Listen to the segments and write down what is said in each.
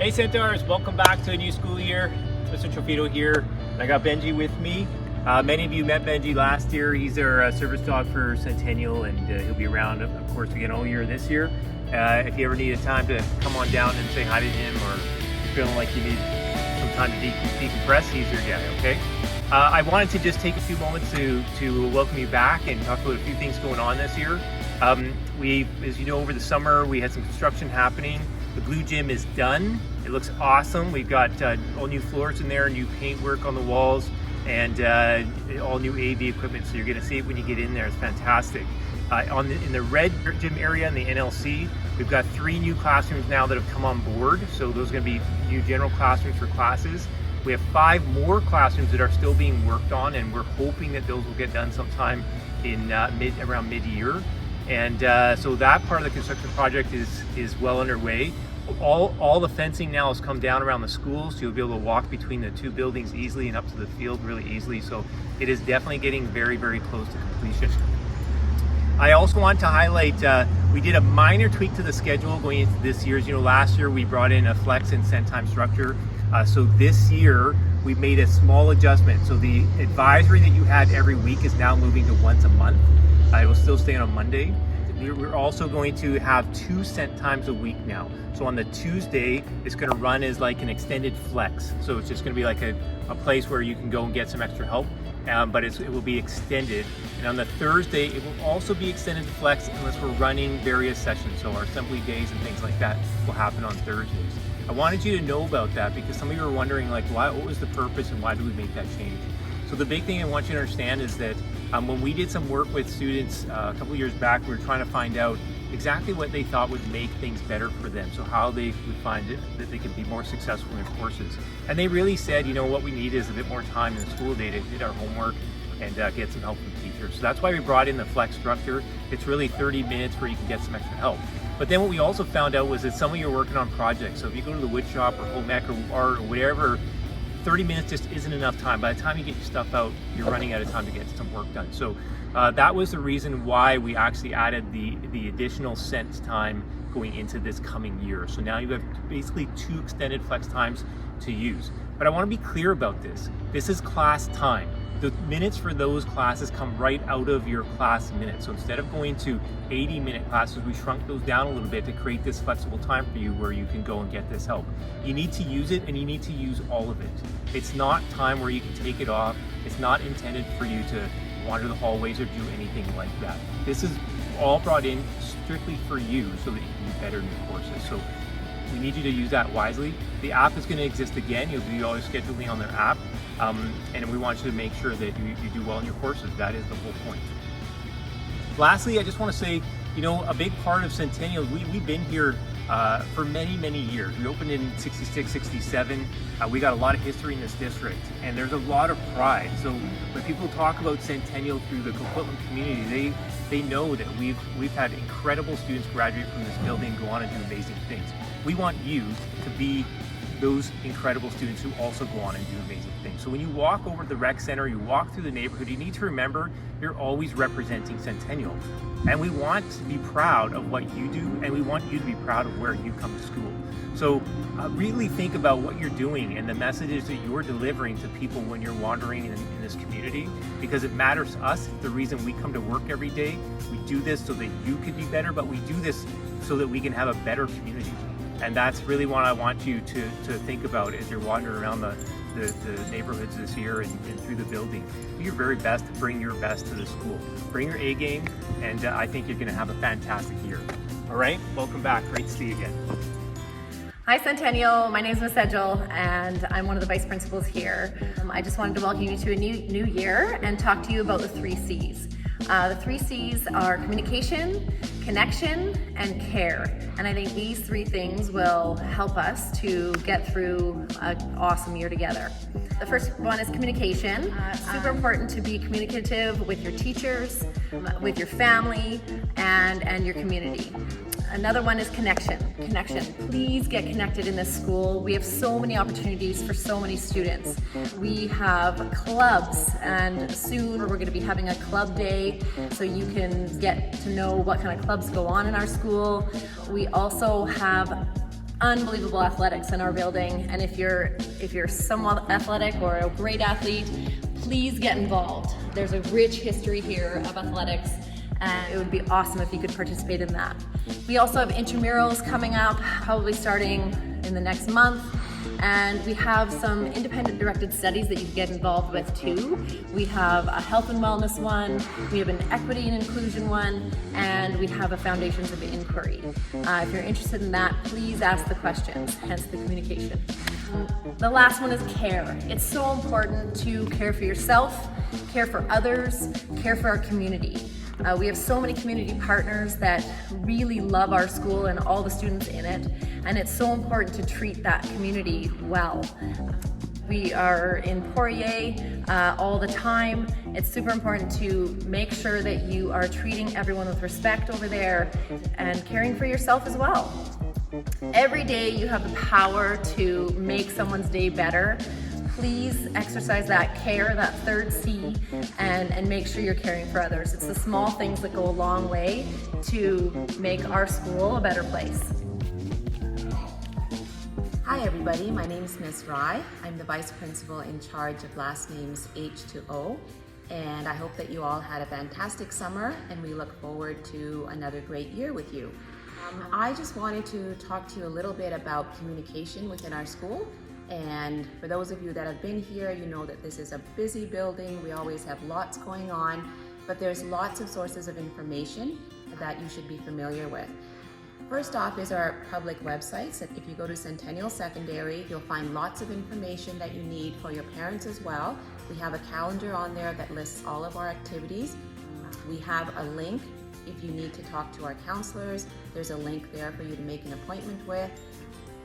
Hey Centaurs, welcome back to a new school year. Mr. Trofito here, and I got Benji with me. Many of you met Benji last year. He's our service dog for Centennial, and he'll be around, of course, again all year this year. If you ever need a time to come on down and say hi to him, or you're feeling like you need some time to decompress, he's your guy, okay? I wanted to just take a few moments to welcome you back and talk about a few things going on this year. As you know, over the summer, we had some construction happening. The blue gym is done. It looks awesome. We've got all new floors in there, new paintwork on the walls, and all new AV equipment. So you're gonna see it when you get in there. It's fantastic. In the red gym area in the NLC, we've got 3 new classrooms now that have come on board. So those are gonna be new general classrooms for classes. We have 5 more classrooms that are still being worked on, and we're hoping that those will get done sometime in around mid-year. And so that part of the construction project is well underway. All the fencing now has come down around the schools, so you'll be able to walk between the 2 buildings easily and up to the field really easily. So it is definitely getting very, very close to completion. I also want to highlight, we did a minor tweak to the schedule going into this year's. You know, last year we brought in a flex and send time structure. So this year we made a small adjustment. So the advisory that you had every week is now moving to once a month. It will still stay on a Monday. We're also going to have 2 sent times a week now. So on the Tuesday, it's going to run as like an extended flex. So it's just going to be like a place where you can go and get some extra help, but it will be extended. And on the Thursday, it will also be extended flex unless we're running various sessions. So our assembly days and things like that will happen on Thursdays. I wanted you to know about that because some of you were wondering like, what was the purpose and why did we make that change? So the big thing I want you to understand is that when we did some work with students a couple years back, we were trying to find out exactly what they thought would make things better for them. So how they would find it that they could be more successful in their courses. And they really said, you know, what we need is a bit more time in the school day to do our homework and get some help from teachers. So that's why we brought in the flex structure. It's really 30 minutes where you can get some extra help. But then what we also found out was that some of you are working on projects. So if you go to the wood shop or home ec or art or whatever, 30 minutes just isn't enough time. By the time you get your stuff out, you're running out of time to get some work done. So that was the reason why we actually added the additional sent time going into this coming year. So now you have basically 2 extended flex times to use. But I want to be clear about this. This is class time. The minutes for those classes come right out of your class minutes. So instead of going to 80-minute classes, we shrunk those down a little bit to create this flexible time for you where you can go and get this help. You need to use it, and you need to use all of it. It's not time where you can take it off. It's not intended for you to wander the hallways or do anything like that. This is all brought in strictly for you so that you can do better in your courses. So we need you to use that wisely. The app is going to exist again. You'll do all your scheduling on their app. And we want you to make sure that you do well in your courses. That is the whole point. Lastly, I just want to say, you know, a big part of Centennial, we've been here for many, many years. We opened in 66, 67. We got a lot of history in this district, and there's a lot of pride. So when people talk about Centennial through the Coquitlam community, they know that we've had incredible students graduate from this building, go on and do amazing things. We want you to be those incredible students who also go on and do amazing things. So when you walk over to the rec center, you walk through the neighborhood, you need to remember you're always representing Centennial. And we want to be proud of what you do, and we want you to be proud of where you come to school. So really think about what you're doing and the messages that you're delivering to people when you're wandering in this community, because it matters to us. It's the reason we come to work every day. We do this so that you can be better, but we do this so that we can have a better community. And that's really what I want you to think about as you're wandering around the neighborhoods this year and through the building. Do your very best to bring your best to the school. Bring your A game, and I think you're gonna have a fantastic year. All right, welcome back, great to see you again. Hi Centennial, my name is Ms. Edgel and I'm one of the vice principals here. I just wanted to welcome you to a new year and talk to you about the 3 C's. The 3 C's are communication, connection, and care. And I think these 3 things will help us to get through an awesome year together. The first one is communication. Super important to be communicative with your teachers, with your family, and your community. Another one is connection. Please get connected in this school. We have so many opportunities for so many students. We have clubs, and soon we're going to be having a club day so you can get to know what kind of clubs go on in our school. We also have unbelievable athletics in our building, and if you're somewhat athletic or a great athlete, please get involved. There's a rich history here of athletics, and it would be awesome if you could participate in that. We also have intramurals coming up, probably starting in the next month. And we have some independent directed studies that you can get involved with too. We have a health and wellness one, we have an equity and inclusion one, and we have a foundations of inquiry. If you're interested in that, please ask the questions, hence the communication. The last one is care. It's so important to care for yourself, care for others, care for our community. We have so many community partners that really love our school and all the students in it, and it's so important to treat that community well. We are in Poirier all the time. It's super important to make sure that you are treating everyone with respect over there and caring for yourself as well. Every day you have the power to make someone's day better. Please exercise that care, that third C, and make sure you're caring for others. It's the small things that go a long way to make our school a better place. Hi everybody, my name is Ms. Rai. I'm the Vice Principal in charge of last names H to O, and I hope that you all had a fantastic summer and we look forward to another great year with you. I just wanted to talk to you a little bit about communication within our school. And for those of you that have been here, you know that this is a busy building. We always have lots going on, but there's lots of sources of information that you should be familiar with. First off is our public websites. If you go to Centennial Secondary, you'll find lots of information that you need for your parents as well. We have a calendar on there that lists all of our activities. We have a link if you need to talk to our counselors. There's a link there for you to make an appointment with.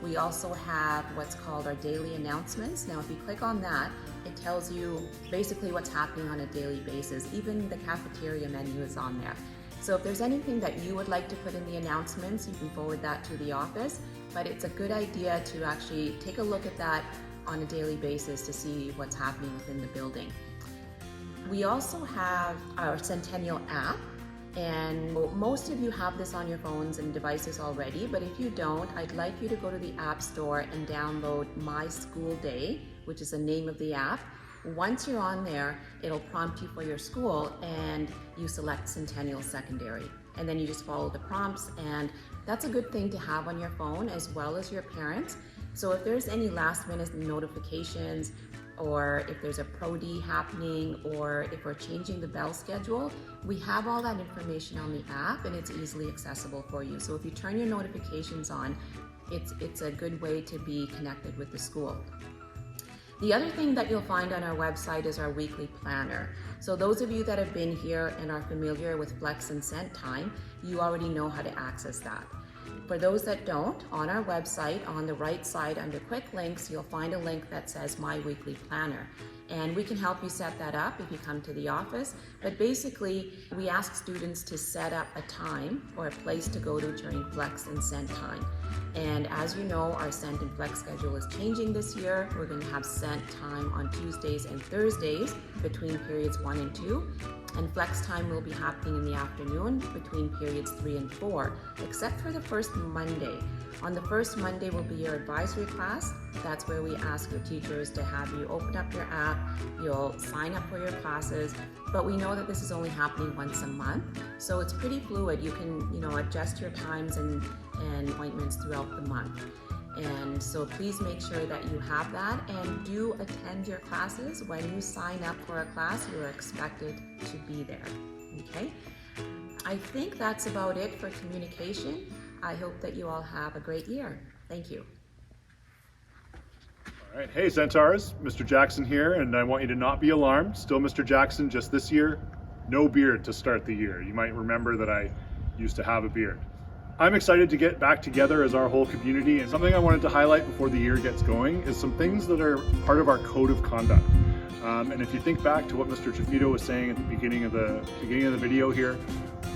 We also have what's called our daily announcements. Now, if you click on that, it tells you basically what's happening on a daily basis. Even the cafeteria menu is on there. So if there's anything that you would like to put in the announcements, you can forward that to the office. But it's a good idea to actually take a look at that on a daily basis to see what's happening within the building. We also have our Centennial app. And most of you have this on your phones and devices already, but if you don't, I'd like you to go to the App Store and download My School Day, which is the name of the app. Once you're on there, it'll prompt you for your school and you select Centennial Secondary. And then you just follow the prompts, and that's a good thing to have on your phone as well as your parents. So if there's any last minute notifications, or if there's a Pro D happening, or if we're changing the bell schedule, we have all that information on the app and it's easily accessible for you. So if you turn your notifications on, it's a good way to be connected with the school. The other thing that you'll find on our website is our weekly planner. So those of you that have been here and are familiar with Flex and Cent Time, you already know how to access that. For those that don't, on our website, on the right side under Quick Links, you'll find a link that says My Weekly Planner. And we can help you set that up if you come to the office. But basically, we ask students to set up a time or a place to go to during Flex and Cent Time. And as you know, our Cent and Flex schedule is changing this year. We're going to have Cent time on Tuesdays and Thursdays between periods 1 and 2. And Flex time will be happening in the afternoon between periods 3 and 4, except for the first Monday. On the first Monday will be your advisory class. That's where we ask your teachers to have you open up your app. You'll sign up for your classes, but we know that this is only happening once a month, so it's pretty fluid. You can, adjust your times and appointments throughout the month. And so please make sure that you have that and do attend your classes. When you sign up for a class, you are expected to be there, okay? I think that's about it for communication. I hope that you all have a great year. Thank you. All right, hey Centaurs, Mr. Jackson here, and I want you to not be alarmed. Still Mr. Jackson, just this year, no beard to start the year. You might remember that I used to have a beard. I'm excited to get back together as our whole community, and something I wanted to highlight before the year gets going is some things that are part of our code of conduct. And if you think back to what Mr. Chafito was saying at the beginning of the video here,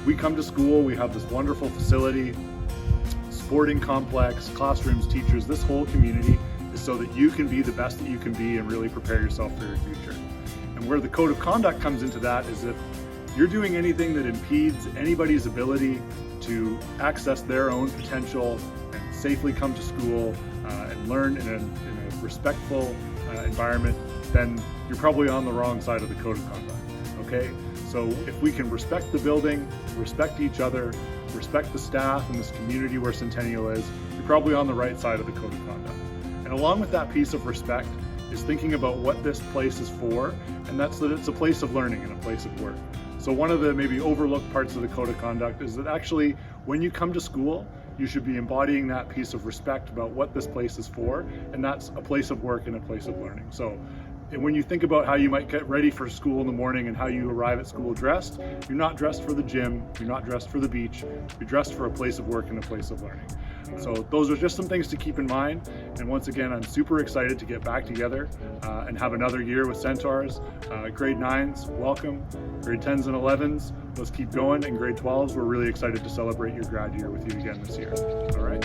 we come to school, we have this wonderful facility, sporting complex, classrooms, teachers, this whole community is so that you can be the best that you can be and really prepare yourself for your future. And where the code of conduct comes into that is if you're doing anything that impedes anybody's ability to access their own potential and safely come to school and learn in a respectful environment, then you're probably on the wrong side of the code of conduct, okay? So if we can respect the building, respect each other, respect the staff and this community where Centennial is, you're probably on the right side of the code of conduct. And along with that piece of respect is thinking about what this place is for, and that's that it's a place of learning and a place of work. So one of the maybe overlooked parts of the code of conduct is that actually when you come to school, you should be embodying that piece of respect about what this place is for, and that's a place of work and a place of learning. So when you think about how you might get ready for school in the morning and how you arrive at school dressed, you're not dressed for the gym, you're not dressed for the beach, you're dressed for a place of work and a place of learning. So those are just some things to keep in mind. And once again, I'm super excited to get back together and have another year with Centaurs. Grade 9s, welcome. Grade 10s and 11s, let's keep going. And grade 12s, we're really excited to celebrate your grad year with you again this year. All right?